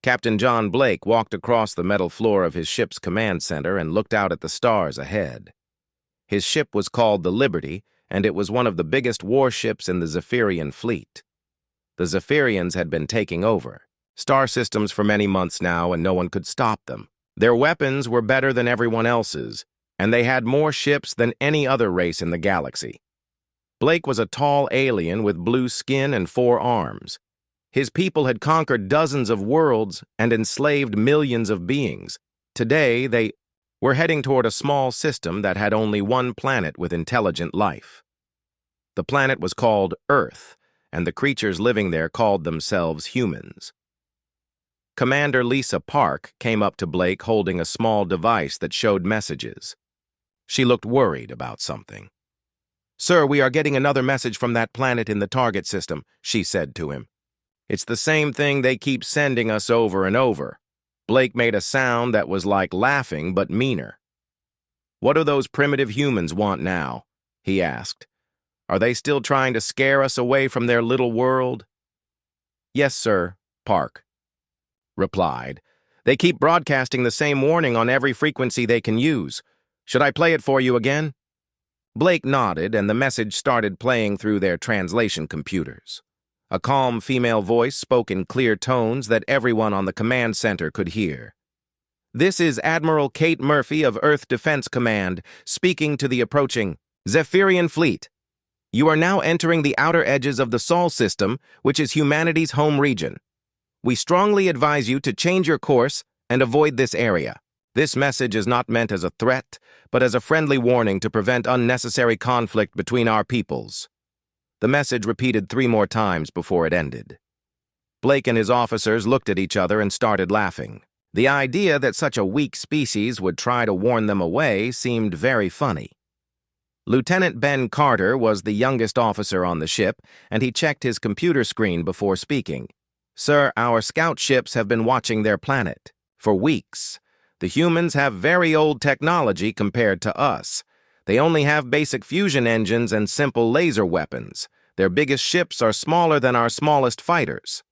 Captain John Blake walked across the metal floor of his ship's command center and looked out at the stars ahead. His ship was called the Liberty, and it was one of the biggest warships in the Zephyrian fleet. The Zephyrians had been taking over star systems for many months now, and no one could stop them. Their weapons were better than everyone else's, and they had more ships than any other race in the galaxy. Blake was a tall alien with blue skin and 4 arms. His people had conquered dozens of worlds and enslaved millions of beings. Today, they were heading toward a small system that had only one planet with intelligent life. The planet was called Earth, and the creatures living there called themselves humans. Commander Lisa Park came up to Blake holding a small device that showed messages. She looked worried about something. "Sir, we are getting another message from that planet in the target system," she said to him. "It's the same thing they keep sending us over and over." Blake made a sound that was like laughing but meaner. "What do those primitive humans want now?" he asked. "Are they still trying to scare us away from their little world?" "Yes, sir," Park replied. "They keep broadcasting the same warning on every frequency they can use. Should I play it for you again?" Blake nodded, and the message started playing through their translation computers. A calm female voice spoke in clear tones that everyone on the command center could hear. "This is Admiral Kate Murphy of Earth Defense Command, speaking to the approaching Zephyrian fleet. You are now entering the outer edges of the Sol system, which is humanity's home region. We strongly advise you to change your course and avoid this area. This message is not meant as a threat, but as a friendly warning to prevent unnecessary conflict between our peoples." The message repeated 3 more times before it ended. Blake and his officers looked at each other and started laughing. The idea that such a weak species would try to warn them away seemed very funny. Lieutenant Ben Carter was the youngest officer on the ship, and he checked his computer screen before speaking. "Sir, our scout ships have been watching their planet for weeks. The humans have very old technology compared to us. They only have basic fusion engines and simple laser weapons. Their biggest ships are smaller than our smallest fighters."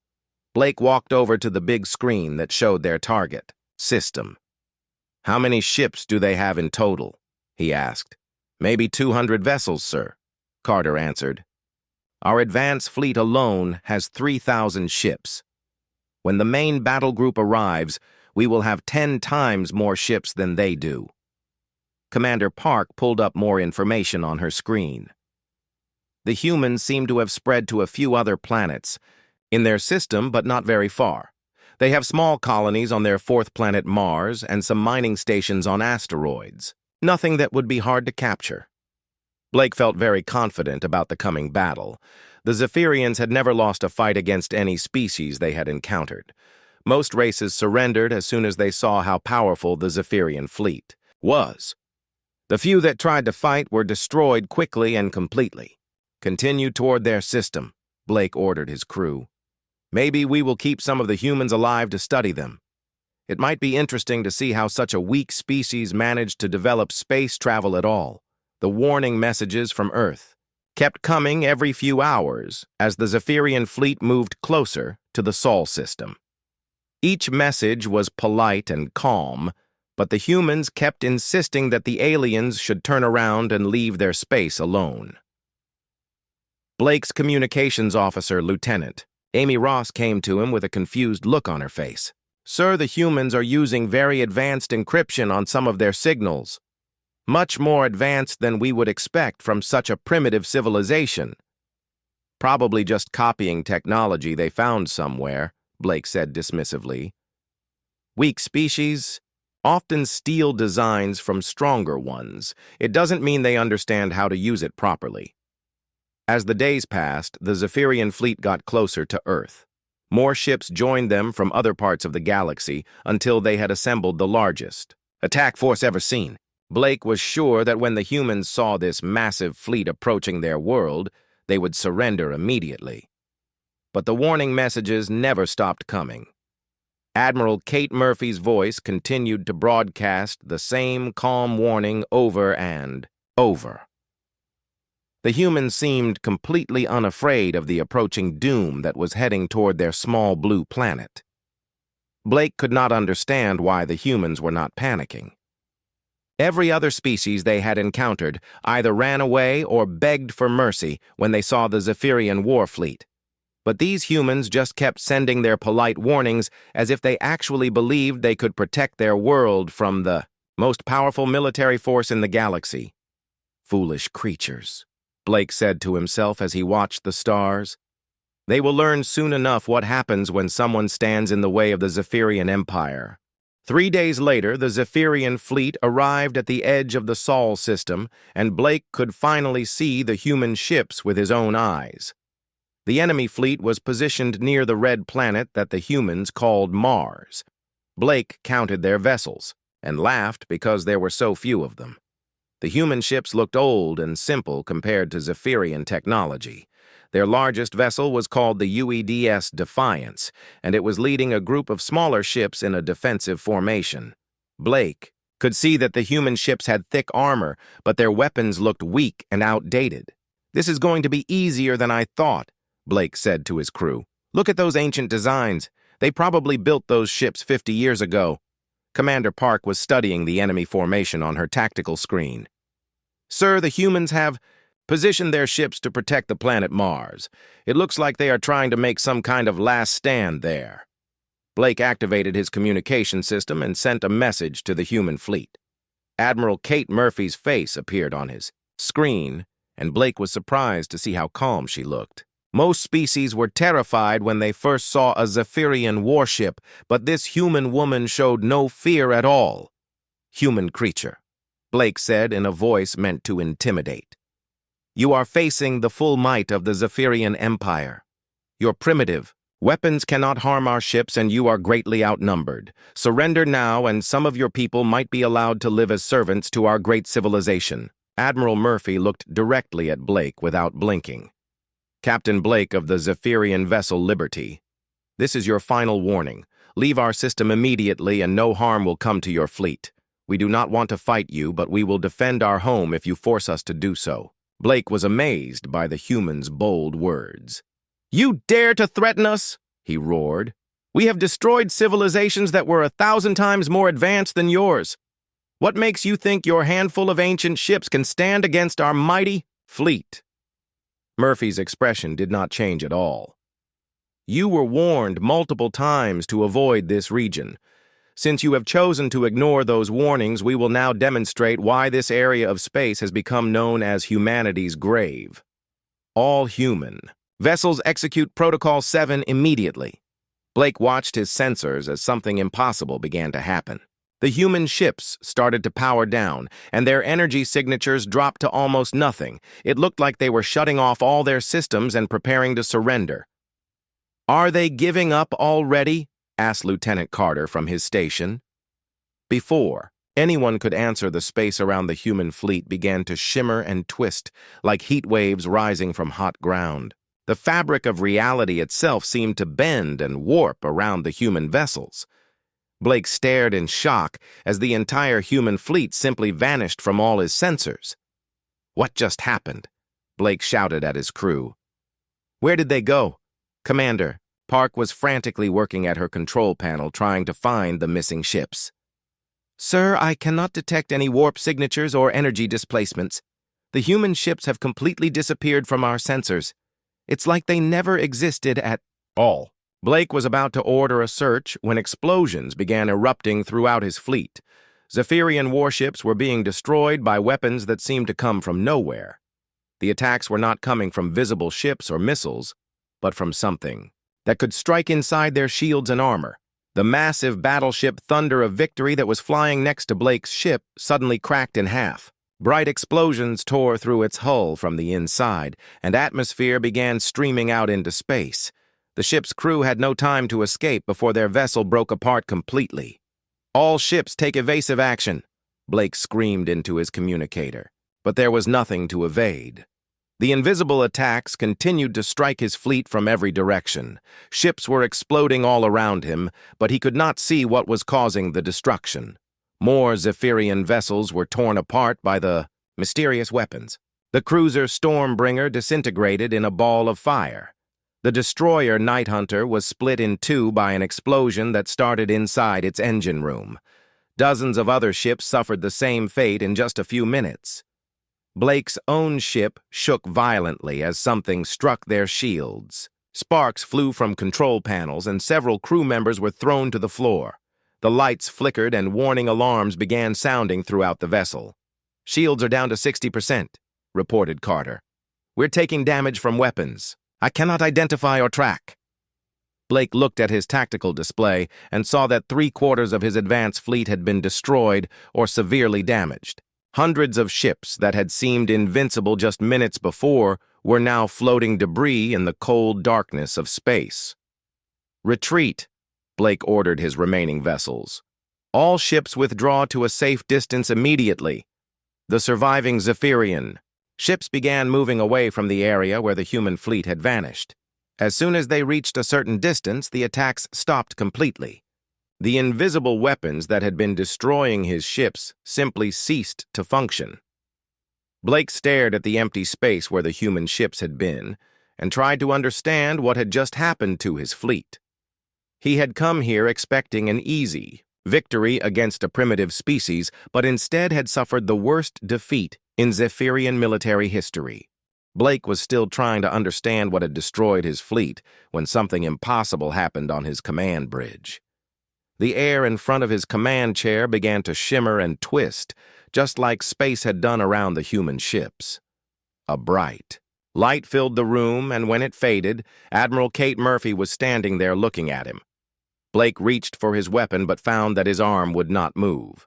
Blake walked over to the big screen that showed their target system. "How many ships do they have in total?" he asked. "Maybe 200 vessels, sir," Carter answered. "Our advance fleet alone has 3,000 ships. When the main battle group arrives, we will have 10 times more ships than they do." Commander Park pulled up more information on her screen. The humans seem to have spread to a few other planets in their system, but not very far. They have small colonies on their 4th planet Mars and some mining stations on asteroids. Nothing that would be hard to capture. Blake felt very confident about the coming battle. The Zephyrians had never lost a fight against any species they had encountered. Most races surrendered as soon as they saw how powerful the Zephyrian fleet was. The few that tried to fight were destroyed quickly and completely. "Continue toward their system," Blake ordered his crew. "Maybe we will keep some of the humans alive to study them. It might be interesting to see how such a weak species managed to develop space travel at all." The warning messages from Earth kept coming every few hours as the Zephyrian fleet moved closer to the Sol system. Each message was polite and calm, but the humans kept insisting that the aliens should turn around and leave their space alone. Blake's communications officer, Lieutenant Amy Ross, came to him with a confused look on her face. "Sir, the humans are using very advanced encryption on some of their signals. Much more advanced than we would expect from such a primitive civilization." "Probably just copying technology they found somewhere," Blake said dismissively. "Weak species often steal designs from stronger ones. It doesn't mean they understand how to use it properly." As the days passed, the Zephyrian fleet got closer to Earth. More ships joined them from other parts of the galaxy until they had assembled the largest attack force ever seen. Blake was sure that when the humans saw this massive fleet approaching their world, they would surrender immediately. But the warning messages never stopped coming. Admiral Kate Murphy's voice continued to broadcast the same calm warning over and over. The humans seemed completely unafraid of the approaching doom that was heading toward their small blue planet. Blake could not understand why the humans were not panicking. Every other species they had encountered either ran away or begged for mercy when they saw the Zephyrian war fleet. But these humans just kept sending their polite warnings as if they actually believed they could protect their world from the most powerful military force in the galaxy. Foolish creatures, Blake said to himself as he watched the stars. They will learn soon enough what happens when someone stands in the way of the Zephyrian Empire. 3 days later, the Zephyrian fleet arrived at the edge of the Sol system, and Blake could finally see the human ships with his own eyes. The enemy fleet was positioned near the red planet that the humans called Mars. Blake counted their vessels and laughed because there were so few of them. The human ships looked old and simple compared to Zephyrian technology. Their largest vessel was called the UEDS Defiance, and it was leading a group of smaller ships in a defensive formation. Blake could see that the human ships had thick armor, but their weapons looked weak and outdated. "This is going to be easier than I thought," Blake said to his crew. "Look at those ancient designs. They probably built those ships 50 years ago." Commander Park was studying the enemy formation on her tactical screen. "Sir, the humans have positioned their ships to protect the planet Mars. It looks like they are trying to make some kind of last stand there." Blake activated his communication system and sent a message to the human fleet. Admiral Kate Murphy's face appeared on his screen, and Blake was surprised to see how calm she looked. Most species were terrified when they first saw a Zephyrian warship, but this human woman showed no fear at all. "Human creature," Blake said in a voice meant to intimidate. "You are facing the full might of the Zephyrian Empire. You're primitive. Weapons cannot harm our ships, and you are greatly outnumbered. Surrender now, and some of your people might be allowed to live as servants to our great civilization." Admiral Murphy looked directly at Blake without blinking. "Captain Blake of the Zephyrian vessel Liberty, this is your final warning. Leave our system immediately, and no harm will come to your fleet. We do not want to fight you, but we will defend our home if you force us to do so." Blake was amazed by the human's bold words. "You dare to threaten us?" he roared. "We have destroyed civilizations that were 1,000 times more advanced than yours. What makes you think your handful of ancient ships can stand against our mighty fleet?" Murphy's expression did not change at all. "You were warned multiple times to avoid this region. Since you have chosen to ignore those warnings, we will now demonstrate why this area of space has become known as humanity's grave. All human vessels execute Protocol 7 immediately." Blake watched his sensors as something impossible began to happen. The human ships started to power down, and their energy signatures dropped to almost nothing. It looked like they were shutting off all their systems and preparing to surrender. "Are they giving up already?" asked Lieutenant Carter from his station. Before anyone could answer, the space around the human fleet began to shimmer and twist like heat waves rising from hot ground. The fabric of reality itself seemed to bend and warp around the human vessels. Blake stared in shock as the entire human fleet simply vanished from all his sensors. "What just happened?" Blake shouted at his crew. "Where did they go?" "Commander." Park was frantically working at her control panel trying to find the missing ships. "Sir, I cannot detect any warp signatures or energy displacements. The human ships have completely disappeared from our sensors. It's like they never existed at all." Blake was about to order a search when explosions began erupting throughout his fleet. Zephyrian warships were being destroyed by weapons that seemed to come from nowhere. The attacks were not coming from visible ships or missiles, but from something that could strike inside their shields and armor. The massive battleship Thunder of Victory that was flying next to Blake's ship suddenly cracked in half. Bright explosions tore through its hull from the inside, and atmosphere began streaming out into space. The ship's crew had no time to escape before their vessel broke apart completely. "All ships take evasive action," Blake screamed into his communicator. But there was nothing to evade. The invisible attacks continued to strike his fleet from every direction. Ships were exploding all around him, but he could not see what was causing the destruction. More Zephyrian vessels were torn apart by the mysterious weapons. The cruiser Stormbringer disintegrated in a ball of fire. The destroyer Night Hunter was split in two by an explosion that started inside its engine room. Dozens of other ships suffered the same fate in just a few minutes. Blake's own ship shook violently as something struck their shields. Sparks flew from control panels and several crew members were thrown to the floor. The lights flickered and warning alarms began sounding throughout the vessel. "Shields are down to 60%, reported Carter. "We're taking damage from weapons. I cannot identify or track." Blake looked at his tactical display and saw that 3/4 of his advance fleet had been destroyed or severely damaged. Hundreds of ships that had seemed invincible just minutes before were now floating debris in the cold darkness of space. "Retreat," Blake ordered his remaining vessels. "All ships withdraw to a safe distance immediately. The surviving Zephyrian." Ships began moving away from the area where the human fleet had vanished. As soon as they reached a certain distance, the attacks stopped completely. The invisible weapons that had been destroying his ships simply ceased to function. Blake stared at the empty space where the human ships had been and tried to understand what had just happened to his fleet. He had come here expecting an easy victory against a primitive species, but instead had suffered the worst defeat in Zephyrian military history. Blake was still trying to understand what had destroyed his fleet when something impossible happened on his command bridge. The air in front of his command chair began to shimmer and twist, just like space had done around the human ships. A bright light filled the room, and when it faded, Admiral Kate Murphy was standing there looking at him. Blake reached for his weapon but found that his arm would not move.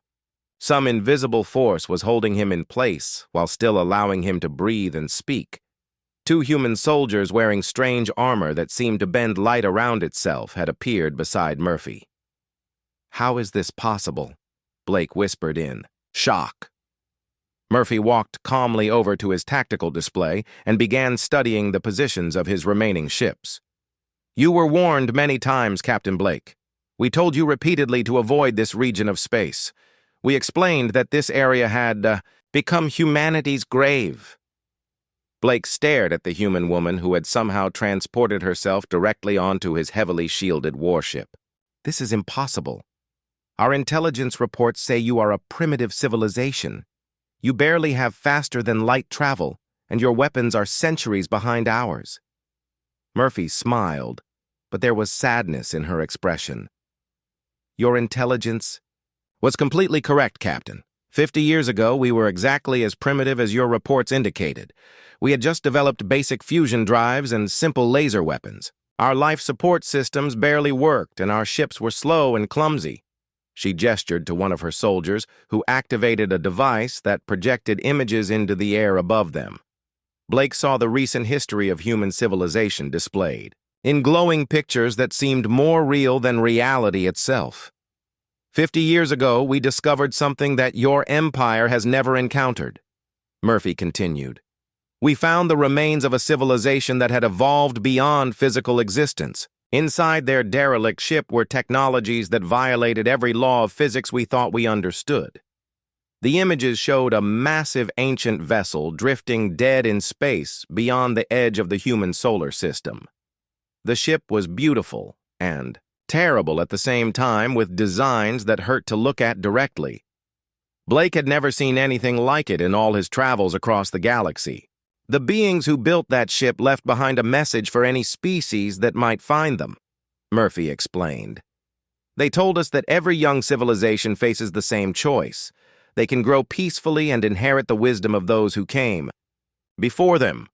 Some invisible force was holding him in place while still allowing him to breathe and speak. Two human soldiers wearing strange armor that seemed to bend light around itself had appeared beside Murphy. "How is this possible?" Blake whispered in shock. Murphy walked calmly over to his tactical display and began studying the positions of his remaining ships. "You were warned many times, Captain Blake. We told you repeatedly to avoid this region of space. We explained that this area had become humanity's grave." Blake stared at the human woman who had somehow transported herself directly onto his heavily shielded warship. "This is impossible. Our intelligence reports say you are a primitive civilization. You barely have faster-than-light travel, and your weapons are centuries behind ours." Murphy smiled, but there was sadness in her expression. "Your intelligence was completely correct, Captain. 50 years ago, we were exactly as primitive as your reports indicated. We had just developed basic fusion drives and simple laser weapons. Our life support systems barely worked, and our ships were slow and clumsy." She gestured to one of her soldiers, who activated a device that projected images into the air above them. Blake saw the recent history of human civilization displayed, in glowing pictures that seemed more real than reality itself. 50 years ago, we discovered something that your empire has never encountered," Murphy continued. "We found the remains of a civilization that had evolved beyond physical existence. Inside their derelict ship were technologies that violated every law of physics we thought we understood. The images showed a massive ancient vessel drifting dead in space beyond the edge of the human solar system. The ship was beautiful and terrible at the same time, with designs that hurt to look at directly. Blake had never seen anything like it in all his travels across the galaxy. The beings who built that ship left behind a message for any species that might find them," Murphy explained. "They told us that every young civilization faces the same choice. They can grow peacefully and inherit the wisdom of those who came before them,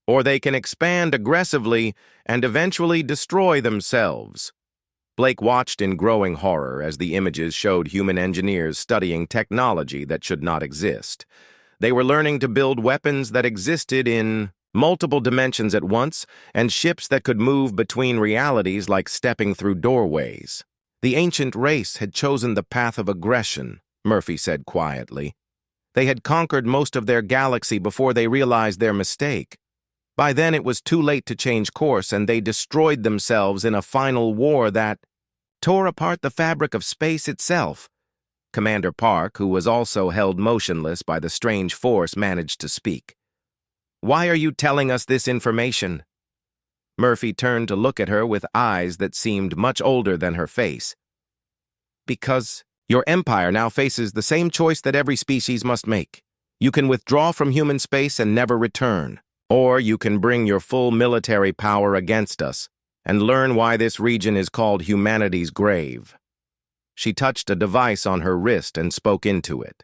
or they can expand aggressively and eventually destroy themselves." Blake watched in growing horror as the images showed human engineers studying technology that should not exist. They were learning to build weapons that existed in multiple dimensions at once, and ships that could move between realities like stepping through doorways. "The ancient race had chosen the path of aggression," Murphy said quietly. "They had conquered most of their galaxy before they realized their mistake. By then it was too late to change course, and they destroyed themselves in a final war that tore apart the fabric of space itself." Commander Park, who was also held motionless by the strange force, managed to speak. "Why are you telling us this information?" Murphy turned to look at her with eyes that seemed much older than her face. Because your empire now faces the same choice that every species must make. You can withdraw from human space and never return, or you can bring your full military power against us and learn why this region is called humanity's grave. She touched a device on her wrist and spoke into it.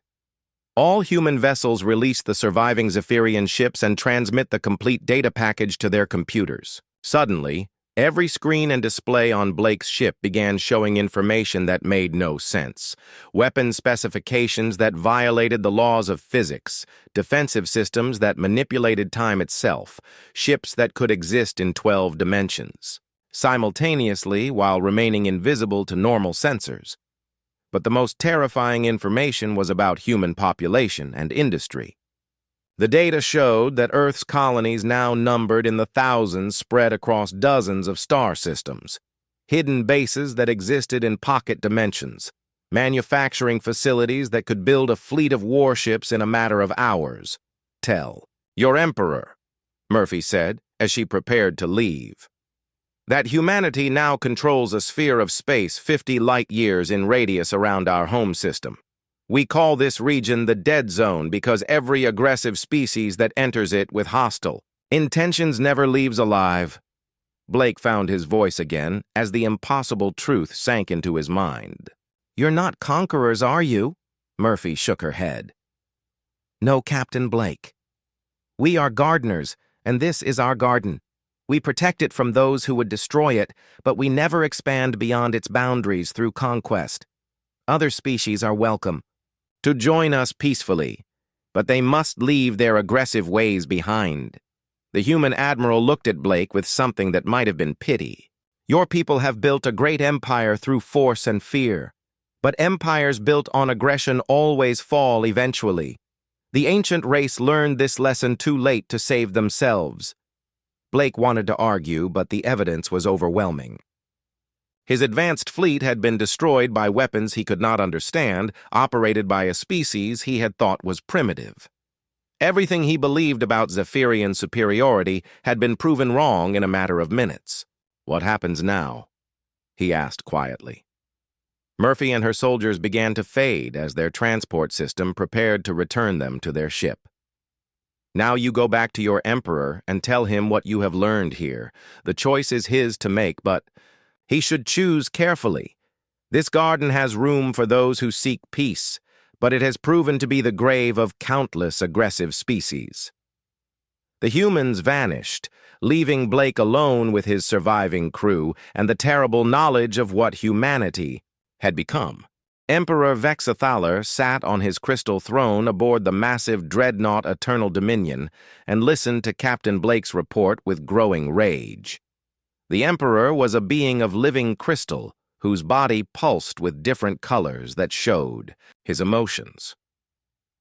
All human vessels release the surviving Zephyrian ships and transmit the complete data package to their computers. Suddenly, every screen and display on Blake's ship began showing information that made no sense. Weapon specifications that violated the laws of physics, defensive systems that manipulated time itself, ships that could exist in 12 dimensions, simultaneously while remaining invisible to normal sensors. But the most terrifying information was about human population and industry. The data showed that Earth's colonies now numbered in the thousands spread across dozens of star systems, hidden bases that existed in pocket dimensions, manufacturing facilities that could build a fleet of warships in a matter of hours. "Tell your emperor," Murphy said as she prepared to leave, "that humanity now controls a sphere of space 50 light-years in radius around our home system. We call this region the Dead Zone because every aggressive species that enters it with hostile intentions never leaves alive." Blake found his voice again as the impossible truth sank into his mind. "You're not conquerors, are you?" Murphy shook her head. "No, Captain Blake. We are gardeners, and this is our garden. We protect it from those who would destroy it, but we never expand beyond its boundaries through conquest. Other species are welcome to join us peacefully, but they must leave their aggressive ways behind." The human admiral looked at Blake with something that might have been pity. "Your people have built a great empire through force and fear, but empires built on aggression always fall eventually. The ancient race learned this lesson too late to save themselves." Blake wanted to argue, but the evidence was overwhelming. His advanced fleet had been destroyed by weapons he could not understand, operated by a species he had thought was primitive. Everything he believed about Zephyrian superiority had been proven wrong in a matter of minutes. "What happens now?" he asked quietly. Murphy and her soldiers began to fade as their transport system prepared to return them to their ship. "Now you go back to your emperor and tell him what you have learned here. The choice is his to make, but he should choose carefully. This garden has room for those who seek peace, but it has proven to be the grave of countless aggressive species." The humans vanished, leaving Blake alone with his surviving crew and the terrible knowledge of what humanity had become. Emperor Vexathaler sat on his crystal throne aboard the massive dreadnought Eternal Dominion and listened to Captain Blake's report with growing rage. The Emperor was a being of living crystal, whose body pulsed with different colors that showed his emotions.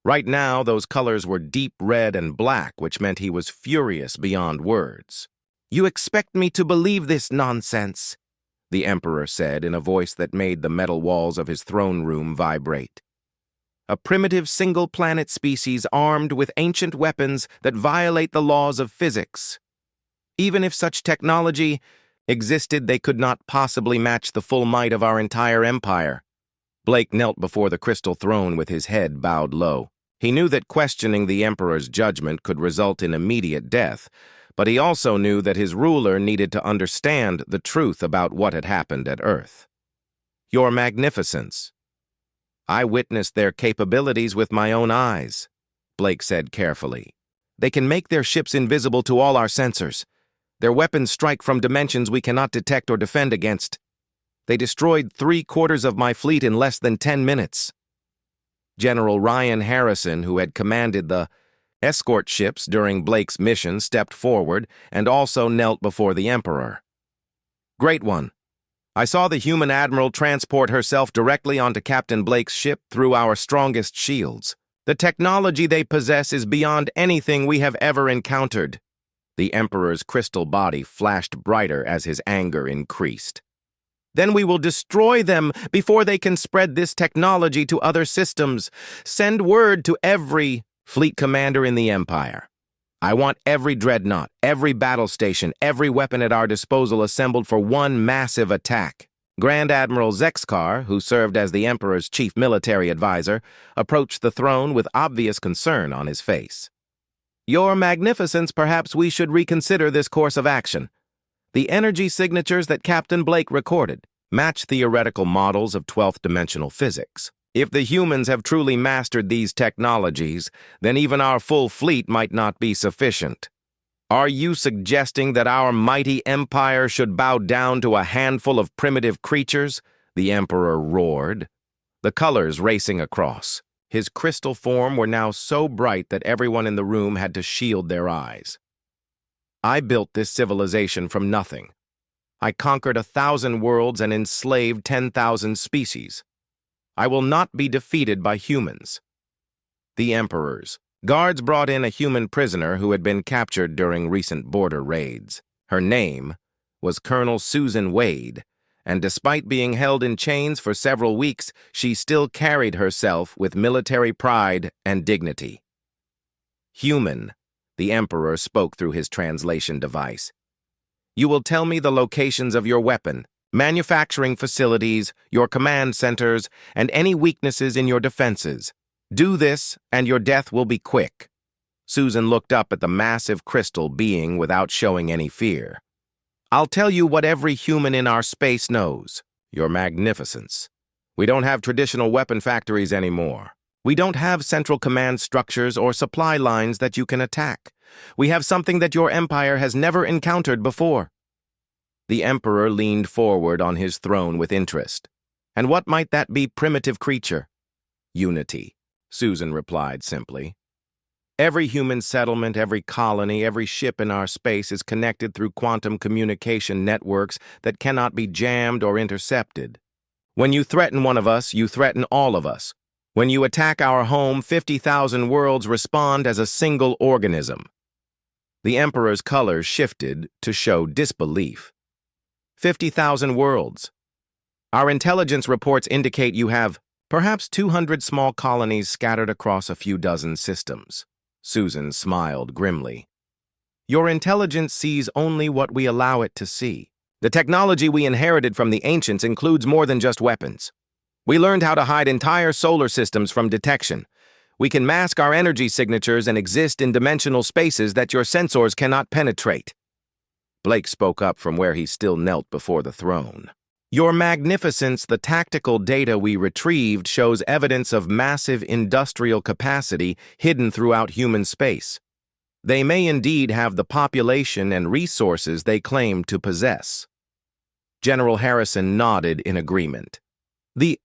Right now, those colors were deep red and black, which meant he was furious beyond words. "You expect me to believe this nonsense?" the Emperor said in a voice that made the metal walls of his throne room vibrate. "A primitive single-planet species armed with ancient weapons that violate the laws of physics. Even if such technology existed, they could not possibly match the full might of our entire empire." Blake knelt before the crystal throne with his head bowed low. He knew that questioning the Emperor's judgment could result in immediate death, but he also knew that his ruler needed to understand the truth about what had happened at Earth. "Your Magnificence, I witnessed their capabilities with my own eyes," Blake said carefully. "They can make their ships invisible to all our sensors. Their weapons strike from dimensions we cannot detect or defend against. They destroyed 3/4 of my fleet in less than 10 minutes. General Ryan Harrison, who had commanded the escort ships during Blake's mission, stepped forward and also knelt before the Emperor. "Great One, I saw the human admiral transport herself directly onto Captain Blake's ship through our strongest shields. The technology they possess is beyond anything we have ever encountered." The Emperor's crystal body flashed brighter as his anger increased. "Then we will destroy them before they can spread this technology to other systems. Send word to every fleet commander in the Empire. I want every dreadnought, every battle station, every weapon at our disposal assembled for one massive attack. Grand Admiral Zexkar, who served as the Emperor's chief military advisor, approached the throne with obvious concern on his face. Your Magnificence, perhaps we should reconsider this course of action. The energy signatures that Captain Blake recorded match theoretical models of 12th dimensional physics. If the humans have truly mastered these technologies, then even our full fleet might not be sufficient. Are you suggesting that our mighty empire should bow down to a handful of primitive creatures? The Emperor roared, the colors racing across. His crystal form were now so bright that everyone in the room had to shield their eyes. I built this civilization from nothing. I conquered 1,000 worlds and enslaved 10,000 species. I will not be defeated by humans. The Emperors. Guards brought in a human prisoner who had been captured during recent border raids. Her name was Colonel Susan Wade, and despite being held in chains for several weeks, she still carried herself with military pride and dignity. Human, the Emperor spoke through his translation device. You will tell me the locations of your weapon, manufacturing facilities, your command centers, and any weaknesses in your defenses. Do this, and your death will be quick. Susan looked up at the massive crystal being without showing any fear. I'll tell you what every human in our space knows, Your Magnificence. We don't have traditional weapon factories anymore. We don't have central command structures or supply lines that you can attack. We have something that your empire has never encountered before. The Emperor leaned forward on his throne with interest. And what might that be, primitive creature? Unity, Susan replied simply. Every human settlement, every colony, every ship in our space is connected through quantum communication networks that cannot be jammed or intercepted. When you threaten one of us, you threaten all of us. When you attack our home, 50,000 worlds respond as a single organism. The Emperor's colors shifted to show disbelief. 50,000 worlds. Our intelligence reports indicate you have perhaps 200 small colonies scattered across a few dozen systems. Susan smiled grimly. Your intelligence sees only what we allow it to see. The technology we inherited from the ancients includes more than just weapons. We learned how to hide entire solar systems from detection. We can mask our energy signatures and exist in dimensional spaces that your sensors cannot penetrate. Blake spoke up from where he still knelt before the throne. Your Magnificence, the tactical data we retrieved shows evidence of massive industrial capacity hidden throughout human space. They may indeed have the population and resources they claim to possess. General Harrison nodded in agreement. The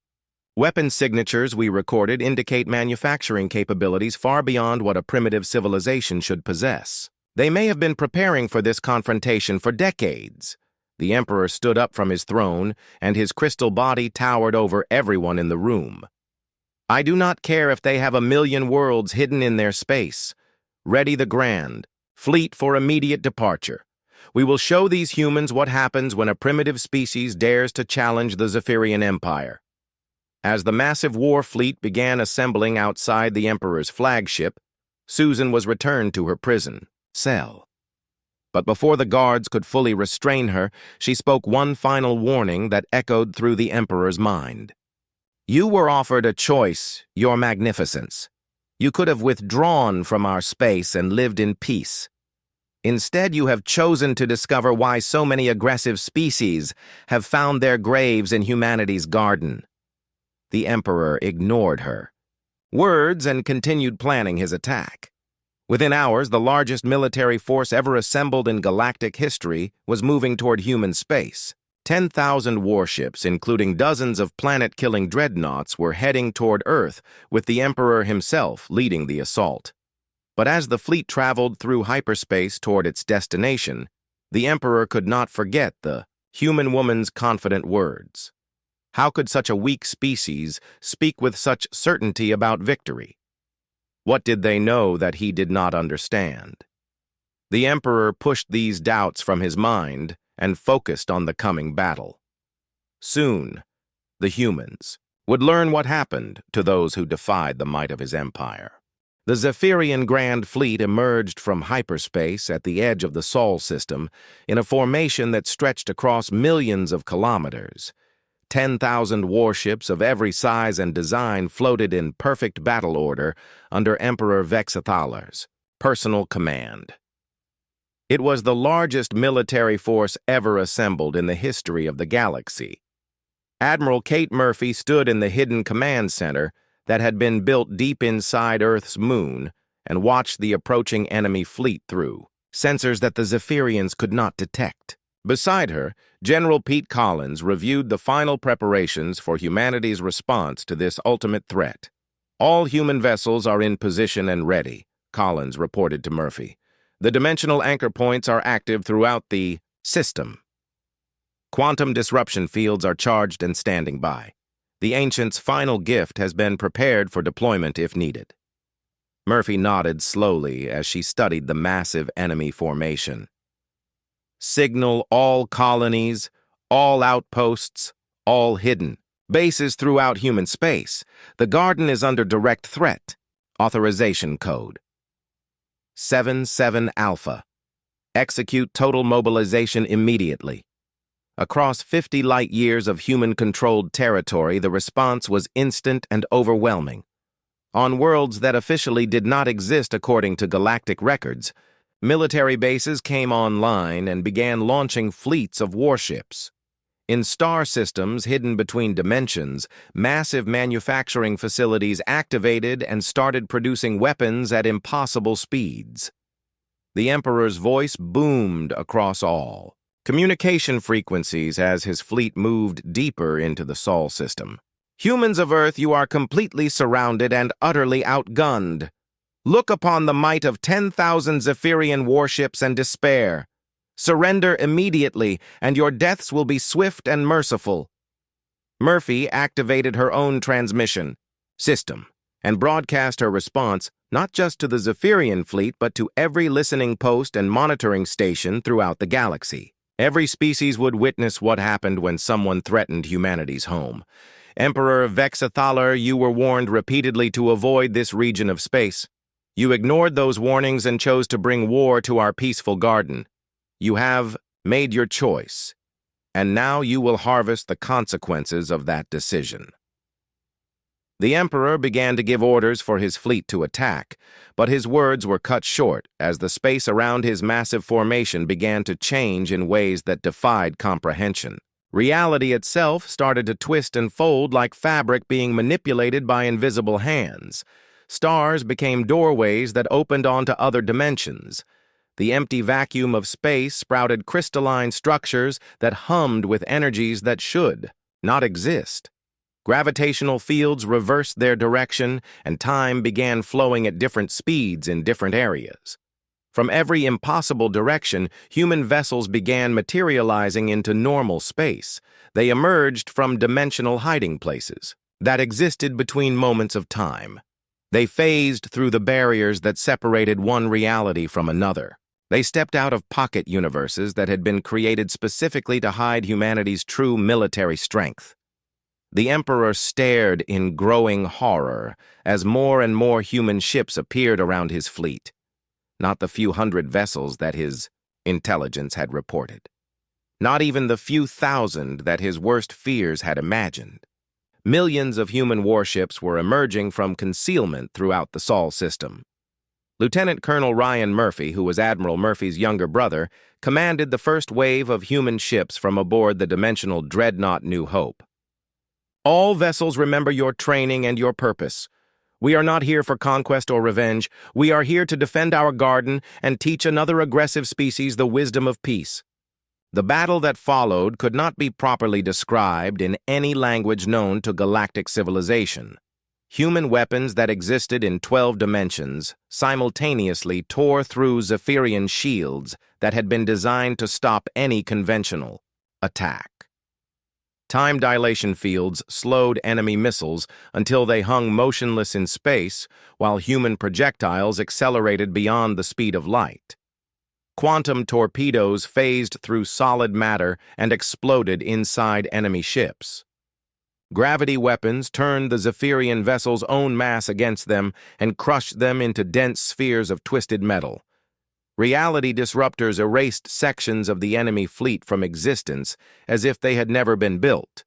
weapon signatures we recorded indicate manufacturing capabilities far beyond what a primitive civilization should possess. They may have been preparing for this confrontation for decades. The Emperor stood up from his throne, and his crystal body towered over everyone in the room. I do not care if they have 1,000,000 worlds hidden in their space. Ready the Grand, fleet for immediate departure. We will show these humans what happens when a primitive species dares to challenge the Zephyrian Empire. As the massive war fleet began assembling outside the Emperor's flagship, Susan was returned to her prison cell. But before the guards could fully restrain her, she spoke one final warning that echoed through the Emperor's mind. You were offered a choice, Your Magnificence. You could have withdrawn from our space and lived in peace. Instead, you have chosen to discover why so many aggressive species have found their graves in humanity's garden. The Emperor ignored her words and continued planning his attack. Within hours, the largest military force ever assembled in galactic history was moving toward human space. 10,000 warships, including dozens of planet-killing dreadnoughts, were heading toward Earth, with the Emperor himself leading the assault. But as the fleet traveled through hyperspace toward its destination, the Emperor could not forget the human woman's confident words. How could such a weak species speak with such certainty about victory? What did they know that he did not understand? The Emperor pushed these doubts from his mind and focused on the coming battle. Soon, the humans would learn what happened to those who defied the might of his empire. The Zephyrian Grand Fleet emerged from hyperspace at the edge of the Sol system in a formation that stretched across millions of kilometers. 10,000 warships of every size and design floated in perfect battle order under Emperor Vexathalar's personal command. It was the largest military force ever assembled in the history of the galaxy. Admiral Kate Murphy stood in the hidden command center that had been built deep inside Earth's moon and watched the approaching enemy fleet through sensors that the Zephyrians could not detect. Beside her, General Pete Collins reviewed the final preparations for humanity's response to this ultimate threat. "All human vessels are in position and ready," Collins reported to Murphy. "The dimensional anchor points are active throughout the system. Quantum disruption fields are charged and standing by. The Ancient's final gift has been prepared for deployment if needed." Murphy nodded slowly as she studied the massive enemy formation. "Signal all colonies, all outposts, all hidden bases throughout human space. The garden is under direct threat. Authorization code 77 Alpha. Execute total mobilization immediately." Across 50 light-years of human-controlled territory, the response was instant and overwhelming. On worlds that officially did not exist according to galactic records, military bases came online and began launching fleets of warships. In star systems hidden between dimensions, massive manufacturing facilities activated and started producing weapons at impossible speeds. The Emperor's voice boomed across all communication frequencies as his fleet moved deeper into the Sol system. "Humans of Earth, you are completely surrounded and utterly outgunned. Look upon the might of 10,000 Zephyrian warships and despair. Surrender immediately, and your deaths will be swift and merciful." Murphy activated her own transmission system and broadcast her response not just to the Zephyrian fleet but to every listening post and monitoring station throughout the galaxy. Every species would witness what happened when someone threatened humanity's home. "Emperor Vexathalar, you were warned repeatedly to avoid this region of space. You ignored those warnings and chose to bring war to our peaceful garden. You have made your choice, and now you will harvest the consequences of that decision." The Emperor began to give orders for his fleet to attack, but his words were cut short as the space around his massive formation began to change in ways that defied comprehension. Reality itself started to twist and fold like fabric being manipulated by invisible hands. Stars became doorways that opened onto other dimensions. The empty vacuum of space sprouted crystalline structures that hummed with energies that should not exist. Gravitational fields reversed their direction, and time began flowing at different speeds in different areas. From every impossible direction, human vessels began materializing into normal space. They emerged from dimensional hiding places that existed between moments of time. They phased through the barriers that separated one reality from another. They stepped out of pocket universes that had been created specifically to hide humanity's true military strength. The Emperor stared in growing horror as more and more human ships appeared around his fleet, not the few hundred vessels that his intelligence had reported, not even the few thousand that his worst fears had imagined. Millions of human warships were emerging from concealment throughout the Sol system. Lieutenant Colonel Ryan Murphy, who was Admiral Murphy's younger brother, commanded the first wave of human ships from aboard the dimensional dreadnought New Hope. "All vessels remember your training and your purpose. We are not here for conquest or revenge. We are here to defend our garden and teach another aggressive species the wisdom of peace." The battle that followed could not be properly described in any language known to galactic civilization. Human weapons that existed in 12 dimensions simultaneously tore through Zephyrian shields that had been designed to stop any conventional attack. Time dilation fields slowed enemy missiles until they hung motionless in space, while human projectiles accelerated beyond the speed of light. Quantum torpedoes phased through solid matter and exploded inside enemy ships. Gravity weapons turned the Zephyrian vessel's own mass against them and crushed them into dense spheres of twisted metal. Reality disruptors erased sections of the enemy fleet from existence as if they had never been built.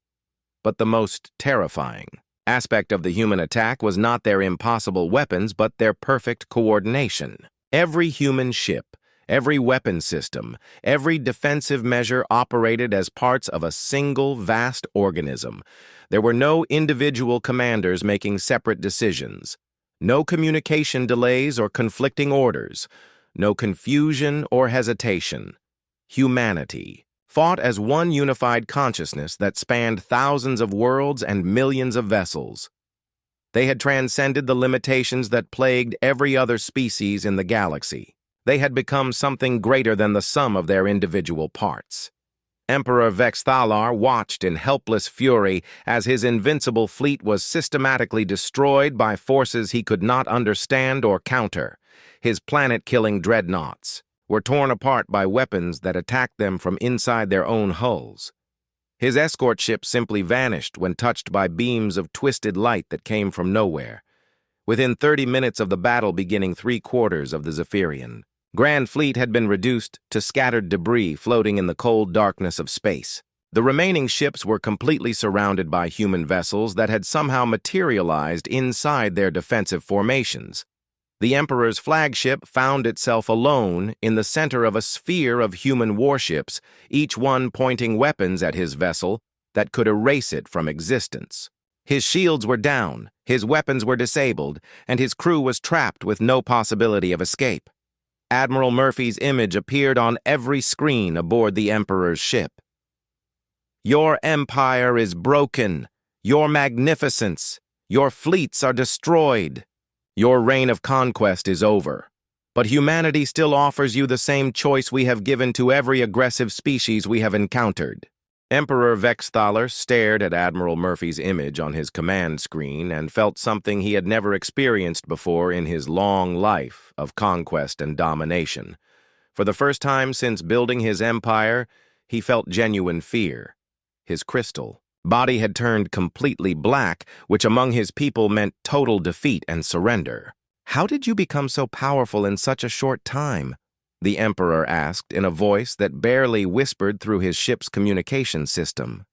But the most terrifying aspect of the human attack was not their impossible weapons, but their perfect coordination. Every human ship, every weapon system, every defensive measure operated as parts of a single vast organism. There were no individual commanders making separate decisions, no communication delays or conflicting orders, no confusion or hesitation. Humanity fought as one unified consciousness that spanned thousands of worlds and millions of vessels. They had transcended the limitations that plagued every other species in the galaxy. They had become something greater than the sum of their individual parts. Emperor Vexthalar watched in helpless fury as his invincible fleet was systematically destroyed by forces he could not understand or counter. His planet-killing dreadnoughts were torn apart by weapons that attacked them from inside their own hulls. His escort ship simply vanished when touched by beams of twisted light that came from nowhere. Within 30 minutes of the battle beginning, 3/4 of the Zephyrian Grand Fleet had been reduced to scattered debris floating in the cold darkness of space. The remaining ships were completely surrounded by human vessels that had somehow materialized inside their defensive formations. The Emperor's flagship found itself alone in the center of a sphere of human warships, each one pointing weapons at his vessel that could erase it from existence. His shields were down, his weapons were disabled, and his crew was trapped with no possibility of escape. Admiral Murphy's image appeared on every screen aboard the Emperor's ship. "Your empire is broken. Your magnificence. Your fleets are destroyed. Your reign of conquest is over. But humanity still offers you the same choice we have given to every aggressive species we have encountered." Emperor Vexthalar stared at Admiral Murphy's image on his command screen and felt something he had never experienced before in his long life of conquest and domination. For the first time since building his empire, he felt genuine fear. His crystal body had turned completely black, which among his people meant total defeat and surrender. "How did you become so powerful in such a short time?" the Emperor asked in a voice that barely whispered through his ship's communication system.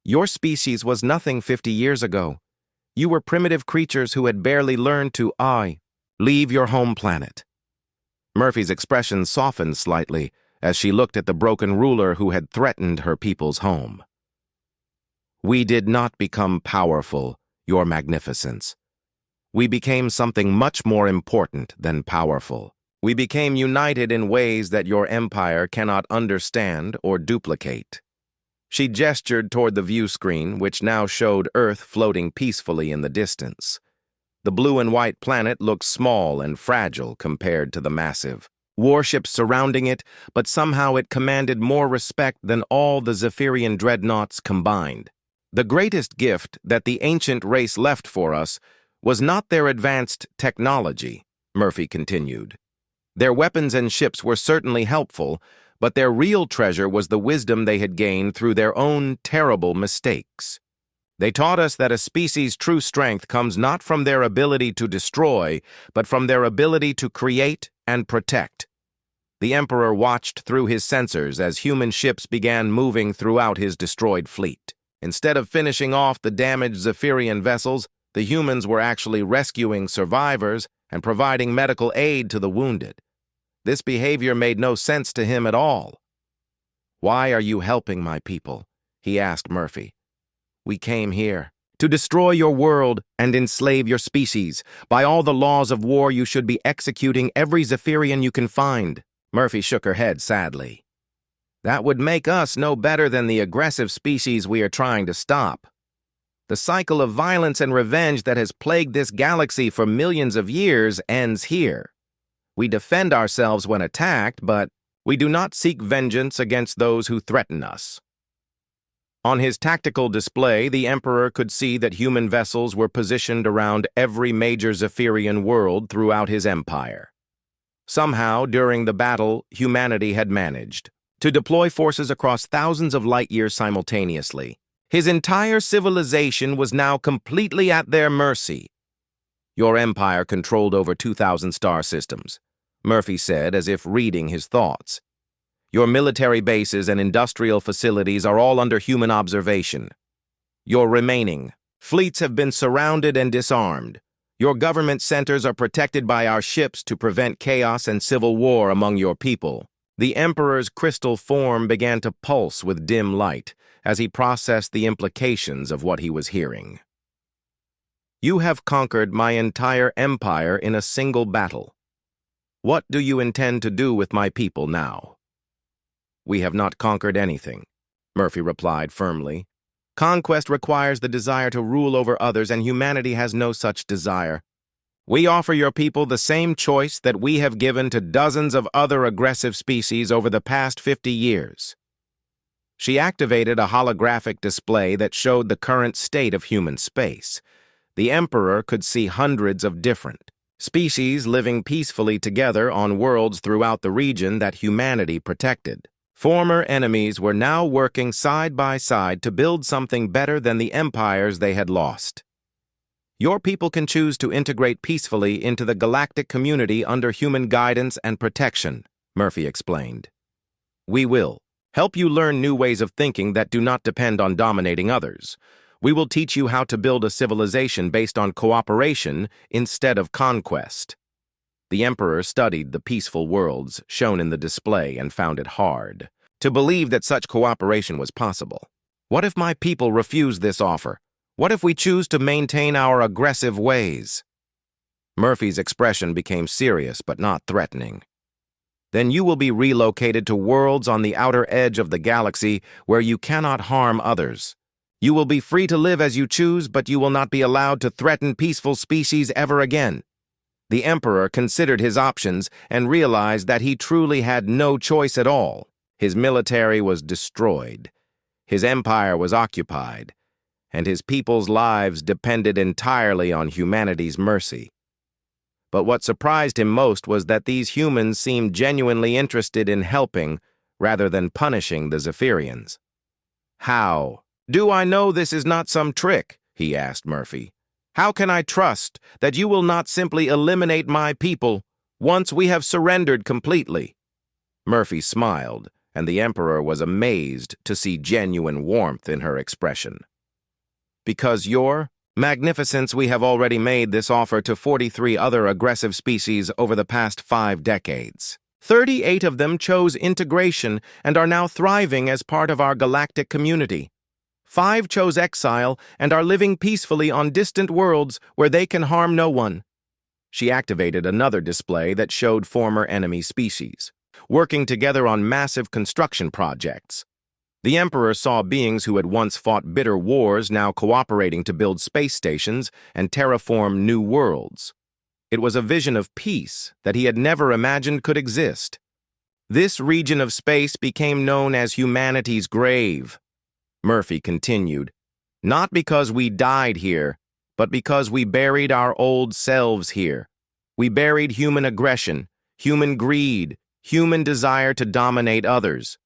"Your species was nothing 50 years ago. You were primitive creatures who had barely learned to leave your home planet." Murphy's expression softened slightly as she looked at the broken ruler who had threatened her people's home. "We did not become powerful, Your Magnificence. We became something much more important than powerful. We became united in ways that your empire cannot understand or duplicate." She gestured toward the view screen, which now showed Earth floating peacefully in the distance. The blue and white planet looked small and fragile compared to the massive warships surrounding it, but somehow it commanded more respect than all the Zephyrian dreadnoughts combined. "The greatest gift that the ancient race left for us was not their advanced technology," Murphy continued. "Their weapons and ships were certainly helpful, but their real treasure was the wisdom they had gained through their own terrible mistakes. They taught us that a species' true strength comes not from their ability to destroy, but from their ability to create and protect." The Emperor watched through his sensors as human ships began moving throughout his destroyed fleet. Instead of finishing off the damaged Zephyrian vessels, the humans were actually rescuing survivors and providing medical aid to the wounded. This behavior made no sense to him at all. "Why are you helping my people?" he asked Murphy. "We came here to destroy your world and enslave your species. By all the laws of war, you should be executing every Zephyrian you can find." Murphy shook her head sadly. "That would make us no better than the aggressive species we are trying to stop. The cycle of violence and revenge that has plagued this galaxy for millions of years ends here. We defend ourselves when attacked, but we do not seek vengeance against those who threaten us." On his tactical display, the Emperor could see that human vessels were positioned around every major Zephyrian world throughout his empire. Somehow, during the battle, humanity had managed to deploy forces across thousands of light years simultaneously. His entire civilization was now completely at their mercy. Your empire controlled over 2,000 star systems, Murphy said, as if reading his thoughts. Your military bases and industrial facilities are all under human observation. Your remaining fleets have been surrounded and disarmed. Your government centers are protected by our ships to prevent chaos and civil war among your people. The Emperor's crystal form began to pulse with dim light as he processed the implications of what he was hearing. You have conquered my entire empire in a single battle. What do you intend to do with my people now? We have not conquered anything, Murphy replied firmly. Conquest requires the desire to rule over others, and humanity has no such desire. We offer your people the same choice that we have given to dozens of other aggressive species over the past 50 years. She activated a holographic display that showed the current state of human space. The Emperor could see hundreds of different species living peacefully together on worlds throughout the region that humanity protected. Former enemies were now working side by side to build something better than the empires they had lost. Your people can choose to integrate peacefully into the galactic community under human guidance and protection, Murphy explained. We will help you learn new ways of thinking that do not depend on dominating others. We will teach you how to build a civilization based on cooperation instead of conquest. The Emperor studied the peaceful worlds shown in the display and found it hard to believe that such cooperation was possible. What if my people refuse this offer? What if we choose to maintain our aggressive ways? Murphy's expression became serious but not threatening. Then you will be relocated to worlds on the outer edge of the galaxy where you cannot harm others. You will be free to live as you choose, but you will not be allowed to threaten peaceful species ever again. The Emperor considered his options and realized that he truly had no choice at all. His military was destroyed. His empire was occupied, and his people's lives depended entirely on humanity's mercy. But what surprised him most was that these humans seemed genuinely interested in helping rather than punishing the Zephyrians. How do I know this is not some trick? He asked Murphy. How can I trust that you will not simply eliminate my people once we have surrendered completely? Murphy smiled, and the Emperor was amazed to see genuine warmth in her expression. Because your magnificence, we have already made this offer to 43 other aggressive species over the past 5 decades. 38 of them chose integration and are now thriving as part of our galactic community. 5 chose exile and are living peacefully on distant worlds where they can harm no one. She activated another display that showed former enemy species, working together on massive construction projects. The Emperor saw beings who had once fought bitter wars now cooperating to build space stations and terraform new worlds. It was a vision of peace that he had never imagined could exist. This region of space became known as humanity's grave. Murphy continued, not because we died here, but because we buried our old selves here. We buried human aggression, human greed, human desire to dominate others.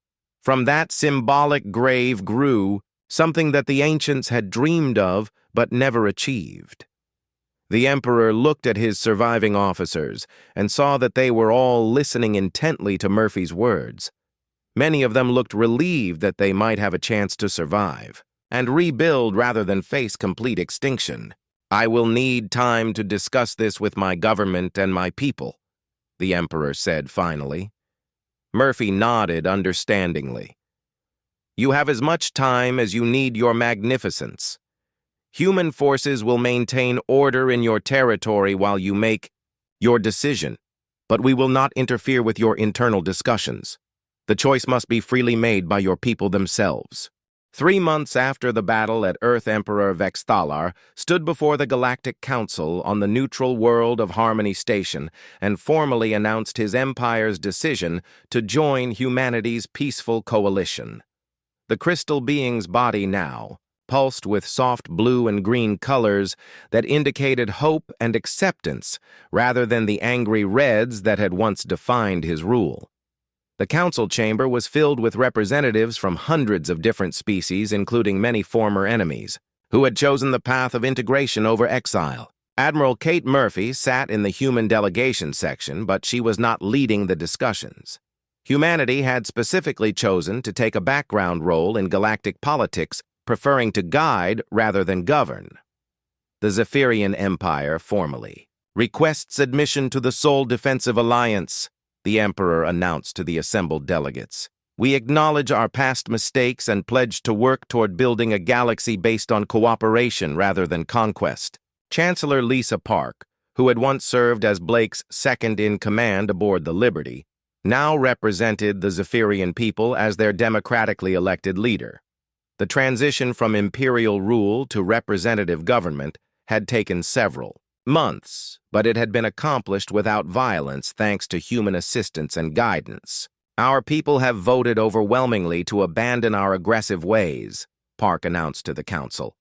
From that symbolic grave grew something that the ancients had dreamed of but never achieved. The Emperor looked at his surviving officers and saw that they were all listening intently to Murphy's words. Many of them looked relieved that they might have a chance to survive and rebuild rather than face complete extinction. I will need time to discuss this with my government and my people, the Emperor said finally. Murphy nodded understandingly. You have as much time as you need, your magnificence. Human forces will maintain order in your territory while you make your decision, but we will not interfere with your internal discussions. The choice must be freely made by your people themselves. 3 months after the battle at Earth, Emperor Vexthalar stood before the Galactic Council on the neutral world of Harmony Station and formally announced his empire's decision to join humanity's peaceful coalition. The crystal being's body now pulsed with soft blue and green colors that indicated hope and acceptance rather than the angry reds that had once defined his rule. The council chamber was filled with representatives from hundreds of different species, including many former enemies, who had chosen the path of integration over exile. Admiral Kate Murphy sat in the human delegation section, but she was not leading the discussions. Humanity had specifically chosen to take a background role in galactic politics, preferring to guide rather than govern. The Zephyrian Empire formally requests admission to the Sole Defensive Alliance, the Emperor announced to the assembled delegates. We acknowledge our past mistakes and pledge to work toward building a galaxy based on cooperation rather than conquest. Chancellor Lisa Park, who had once served as Blake's second-in-command aboard the Liberty, now represented the Zephyrian people as their democratically elected leader. The transition from imperial rule to representative government had taken several months, but it had been accomplished without violence thanks to human assistance and guidance. Our people have voted overwhelmingly to abandon our aggressive ways, Park announced to the council.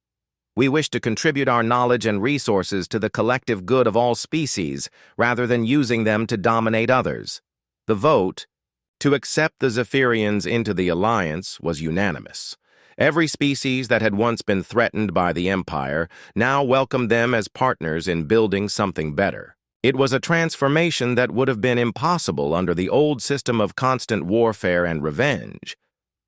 We wish to contribute our knowledge and resources to the collective good of all species rather than using them to dominate others. The vote to accept the Zephyrians into the alliance was unanimous. Every species that had once been threatened by the Empire now welcomed them as partners in building something better. It was a transformation that would have been impossible under the old system of constant warfare and revenge.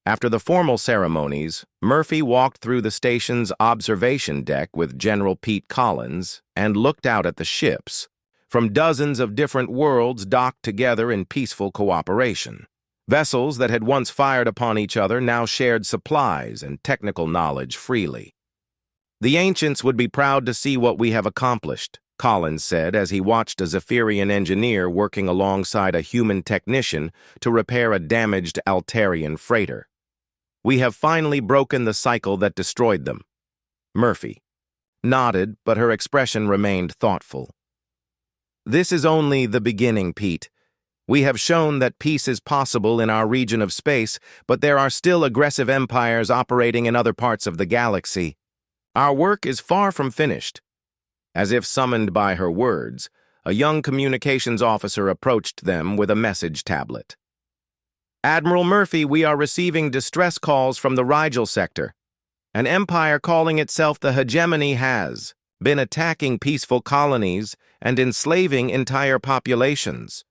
After the formal ceremonies, Murphy walked through the station's observation deck with General Pete Collins and looked out at the ships, from dozens of different worlds docked together in peaceful cooperation. Vessels that had once fired upon each other now shared supplies and technical knowledge freely. The ancients would be proud to see what we have accomplished, Collins said as he watched a Zephyrian engineer working alongside a human technician to repair a damaged Altarian freighter. We have finally broken the cycle that destroyed them. Murphy nodded, but her expression remained thoughtful. This is only the beginning, Pete. We have shown that peace is possible in our region of space, but there are still aggressive empires operating in other parts of the galaxy. Our work is far from finished. As if summoned by her words, a young communications officer approached them with a message tablet. Admiral Murphy, we are receiving distress calls from the Rigel sector. An empire calling itself the Hegemony has been attacking peaceful colonies and enslaving entire populations.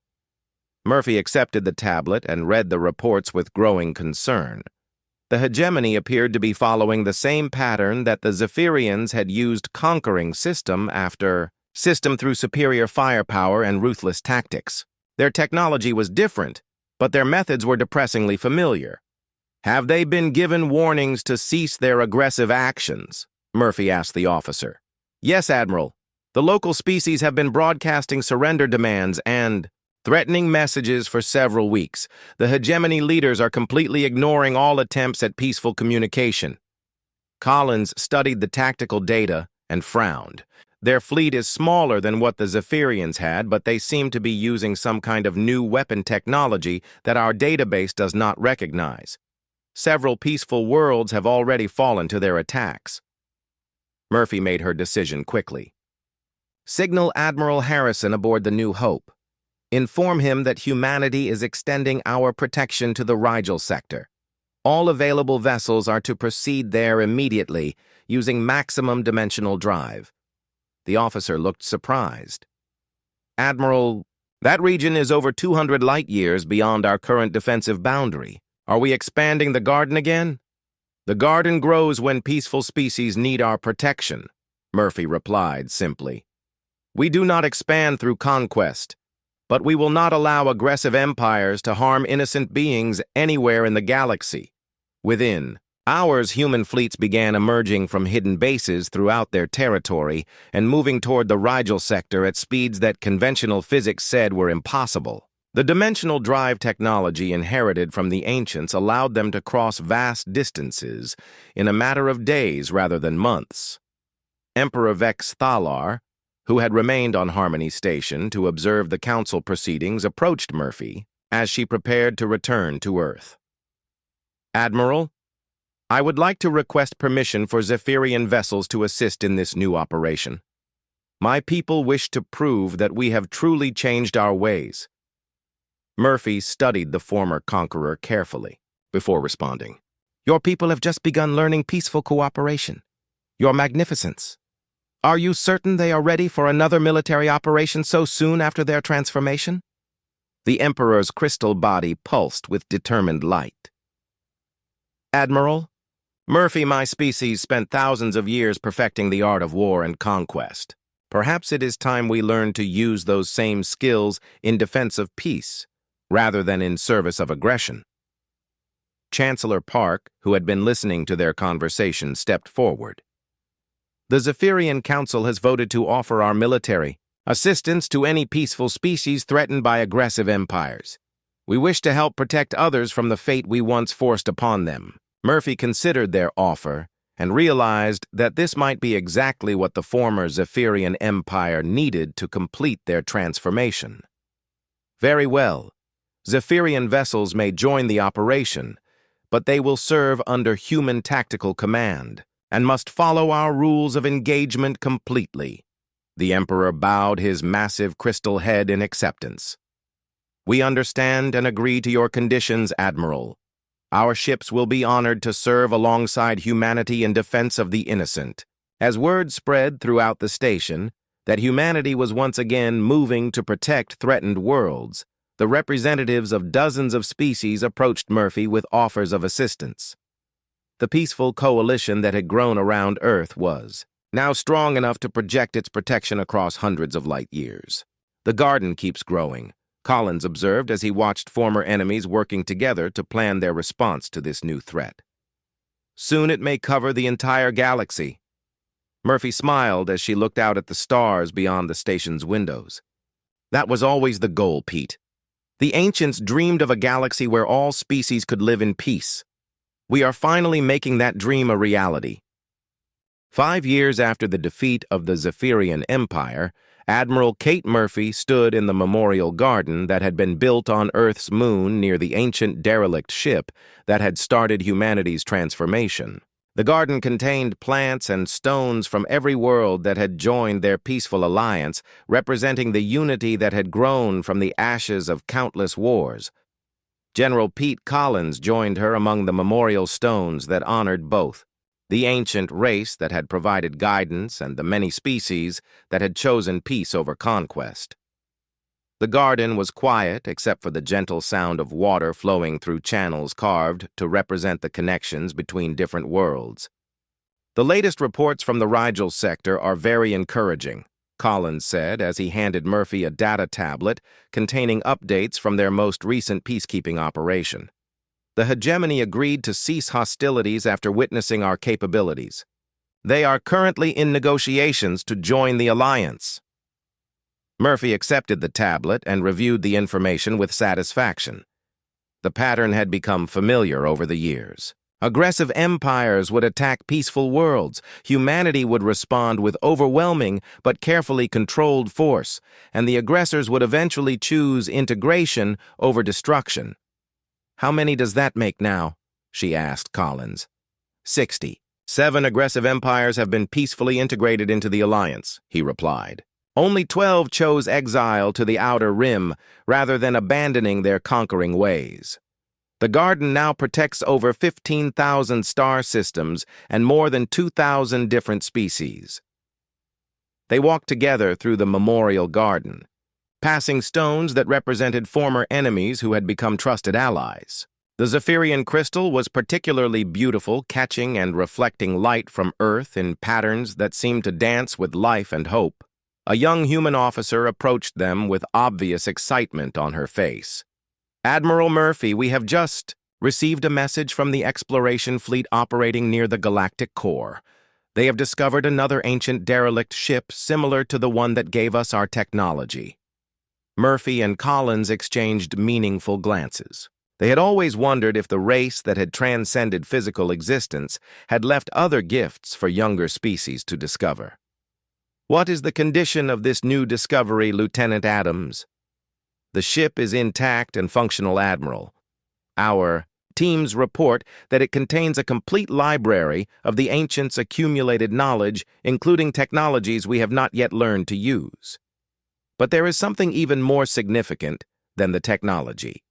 Murphy accepted the tablet and read the reports with growing concern. The Hegemony appeared to be following the same pattern that the Zephyrians had used, conquering system after system through superior firepower and ruthless tactics. Their technology was different, but their methods were depressingly familiar. Have they been given warnings to cease their aggressive actions? Murphy asked the officer. Yes, Admiral. The local species have been broadcasting surrender demands and threatening messages for several weeks. The Hegemony leaders are completely ignoring all attempts at peaceful communication. Collins studied the tactical data and frowned. Their fleet is smaller than what the Zephyrians had, but they seem to be using some kind of new weapon technology that our database does not recognize. Several peaceful worlds have already fallen to their attacks. Murphy made her decision quickly. Signal Admiral Harrison aboard the New Hope. Inform him that humanity is extending our protection to the Rigel sector. All available vessels are to proceed there immediately, using maximum dimensional drive. The officer looked surprised. Admiral, that region is over 200 light-years beyond our current defensive boundary. Are we expanding the garden again? The garden grows when peaceful species need our protection, Murphy replied simply. We do not expand through conquest, but we will not allow aggressive empires to harm innocent beings anywhere in the galaxy. Within hours, human fleets began emerging from hidden bases throughout their territory and moving toward the Rigel sector at speeds that conventional physics said were impossible. The dimensional drive technology inherited from the ancients allowed them to cross vast distances in a matter of days rather than months. Emperor Vex Thalar, who had remained on Harmony Station to observe the council proceedings, approached Murphy as she prepared to return to Earth. Admiral, I would like to request permission for Zephyrian vessels to assist in this new operation. My people wish to prove that we have truly changed our ways. Murphy studied the former conqueror carefully before responding. Your people have just begun learning peaceful cooperation. Your magnificence. Are you certain they are ready for another military operation so soon after their transformation? The Emperor's crystal body pulsed with determined light. Admiral, Murphy, my species, spent thousands of years perfecting the art of war and conquest. Perhaps it is time we learn to use those same skills in defense of peace, rather than in service of aggression. Chancellor Park, who had been listening to their conversation, stepped forward. The Zephyrian Council has voted to offer our military assistance to any peaceful species threatened by aggressive empires. We wish to help protect others from the fate we once forced upon them. Murphy considered their offer and realized that this might be exactly what the former Zephyrian Empire needed to complete their transformation. Very well. Zephyrian vessels may join the operation, but they will serve under human tactical command and must follow our rules of engagement completely. The Emperor bowed his massive crystal head in acceptance. We understand and agree to your conditions, Admiral. Our ships will be honored to serve alongside humanity in defense of the innocent. As word spread throughout the station that humanity was once again moving to protect threatened worlds, the representatives of dozens of species approached Murphy with offers of assistance. The peaceful coalition that had grown around Earth was now strong enough to project its protection across hundreds of light years. The garden keeps growing, Collins observed as he watched former enemies working together to plan their response to this new threat. Soon it may cover the entire galaxy. Murphy smiled as she looked out at the stars beyond the station's windows. That was always the goal, Pete. The ancients dreamed of a galaxy where all species could live in peace. We are finally making that dream a reality. 5 years after the defeat of the Zephyrian Empire, Admiral Kate Murphy stood in the memorial garden that had been built on Earth's moon near the ancient derelict ship that had started humanity's transformation. The garden contained plants and stones from every world that had joined their peaceful alliance, representing the unity that had grown from the ashes of countless wars. General Pete Collins joined her among the memorial stones that honored both the ancient race that had provided guidance and the many species that had chosen peace over conquest. The garden was quiet except for the gentle sound of water flowing through channels carved to represent the connections between different worlds. The latest reports from the Rigel sector are very encouraging, Collins said as he handed Murphy a data tablet containing updates from their most recent peacekeeping operation. The hegemony agreed to cease hostilities after witnessing our capabilities. They are currently in negotiations to join the alliance. Murphy accepted the tablet and reviewed the information with satisfaction. The pattern had become familiar over the years. Aggressive empires would attack peaceful worlds. Humanity would respond with overwhelming but carefully controlled force, and the aggressors would eventually choose integration over destruction. How many does that make now? She asked Collins. 60. 7 aggressive empires have been peacefully integrated into the alliance, he replied. Only 12 chose exile to the outer rim rather than abandoning their conquering ways. The garden now protects over 15,000 star systems and more than 2,000 different species. They walked together through the memorial garden, passing stones that represented former enemies who had become trusted allies. The Zephyrian crystal was particularly beautiful, catching and reflecting light from Earth in patterns that seemed to dance with life and hope. A young human officer approached them with obvious excitement on her face. Admiral Murphy, we have just received a message from the exploration fleet operating near the galactic core. They have discovered another ancient derelict ship similar to the one that gave us our technology. Murphy and Collins exchanged meaningful glances. They had always wondered if the race that had transcended physical existence had left other gifts for younger species to discover. What is the condition of this new discovery, Lieutenant Adams? The ship is intact and functional, Admiral. Our teams report that it contains a complete library of the ancients' accumulated knowledge, including technologies we have not yet learned to use. But there is something even more significant than the technology.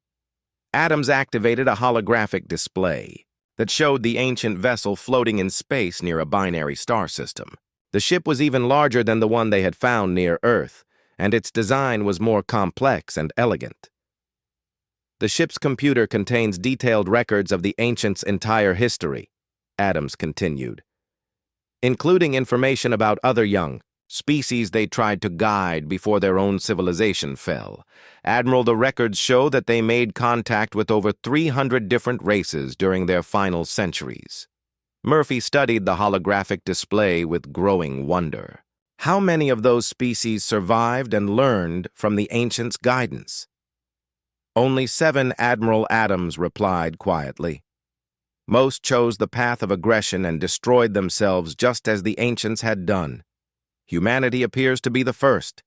Adams activated a holographic display that showed the ancient vessel floating in space near a binary star system. The ship was even larger than the one they had found near Earth, and its design was more complex and elegant. The ship's computer contains detailed records of the ancients' entire history, Adams continued, including information about other young species they tried to guide before their own civilization fell. Admiral, the records show that they made contact with over 300 different races during their final centuries. Murphy studied the holographic display with growing wonder. How many of those species survived and learned from the ancients' guidance? Only 7, Admiral Adams replied quietly. Most chose the path of aggression and destroyed themselves just as the ancients had done. Humanity appears to be the first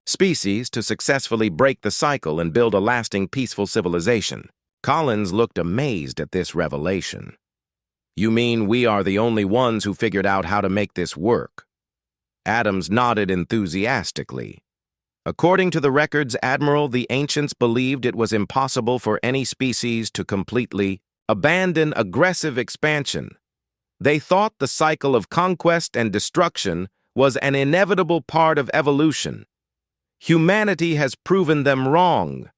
species to successfully break the cycle and build a lasting peaceful civilization. Collins looked amazed at this revelation. You mean we are the only ones who figured out how to make this work? Adams nodded enthusiastically. According to the records, Admiral, the ancients believed it was impossible for any species to completely abandon aggressive expansion. They thought the cycle of conquest and destruction was an inevitable part of evolution. Humanity has proven them wrong.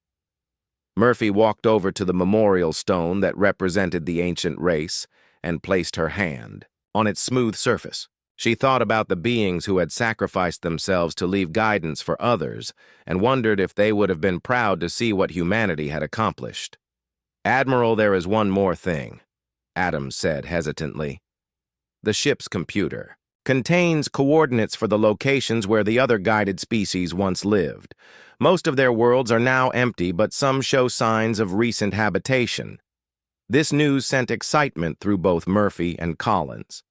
Murphy walked over to the memorial stone that represented the ancient race and placed her hand on its smooth surface. She thought about the beings who had sacrificed themselves to leave guidance for others and wondered if they would have been proud to see what humanity had accomplished. Admiral, there is one more thing, Adams said hesitantly. The ship's computer contains coordinates for the locations where the other guided species once lived. Most of their worlds are now empty, but some show signs of recent habitation. This news sent excitement through both Murphy and Collins.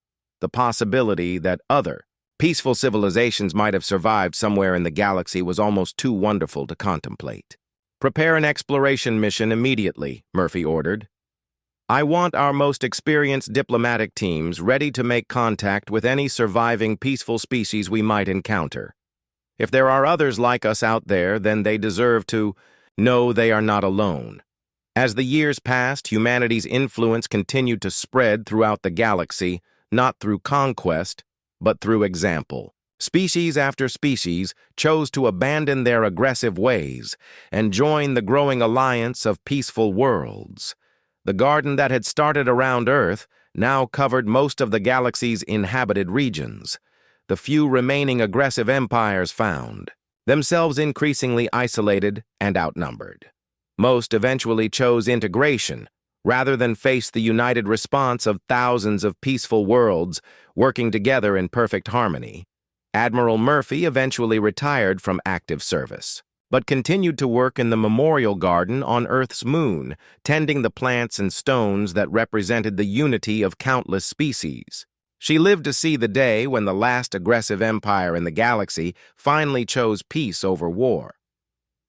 The possibility that other peaceful civilizations might have survived somewhere in the galaxy was almost too wonderful to contemplate. Prepare an exploration mission immediately, Murphy ordered. I want our most experienced diplomatic teams ready to make contact with any surviving peaceful species we might encounter. If there are others like us out there, then they deserve to know they are not alone. As the years passed, humanity's influence continued to spread throughout the galaxy, not through conquest, but through example. Species after species chose to abandon their aggressive ways and join the growing alliance of peaceful worlds. The garden that had started around Earth now covered most of the galaxy's inhabited regions. The few remaining aggressive empires found themselves increasingly isolated and outnumbered. Most eventually chose integration rather than face the united response of thousands of peaceful worlds working together in perfect harmony. Admiral Murphy eventually retired from active service, but continued to work in the memorial garden on Earth's moon, tending the plants and stones that represented the unity of countless species. She lived to see the day when the last aggressive empire in the galaxy finally chose peace over war.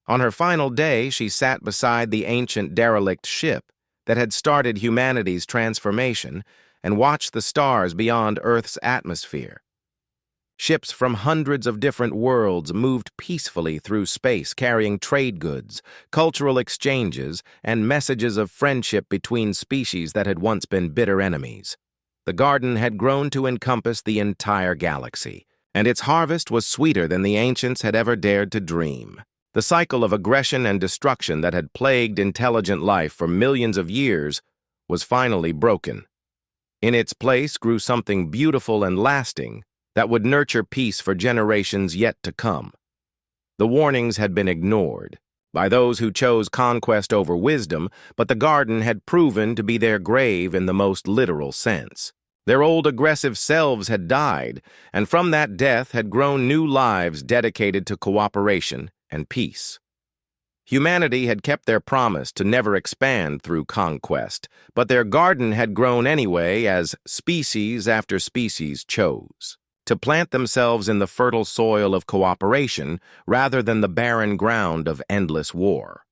On her final day, she sat beside the ancient derelict ship that had started humanity's transformation and watched the stars beyond Earth's atmosphere. Ships from hundreds of different worlds moved peacefully through space, carrying trade goods, cultural exchanges, and messages of friendship between species that had once been bitter enemies. The garden had grown to encompass the entire galaxy, and its harvest was sweeter than the ancients had ever dared to dream. The cycle of aggression and destruction that had plagued intelligent life for millions of years was finally broken. In its place grew something beautiful and lasting that would nurture peace for generations yet to come. The warnings had been ignored by those who chose conquest over wisdom, but the garden had proven to be their grave in the most literal sense. Their old aggressive selves had died, and from that death had grown new lives dedicated to cooperation and peace. Humanity had kept their promise to never expand through conquest, but their garden had grown anyway as species after species chose to plant themselves in the fertile soil of cooperation rather than the barren ground of endless war.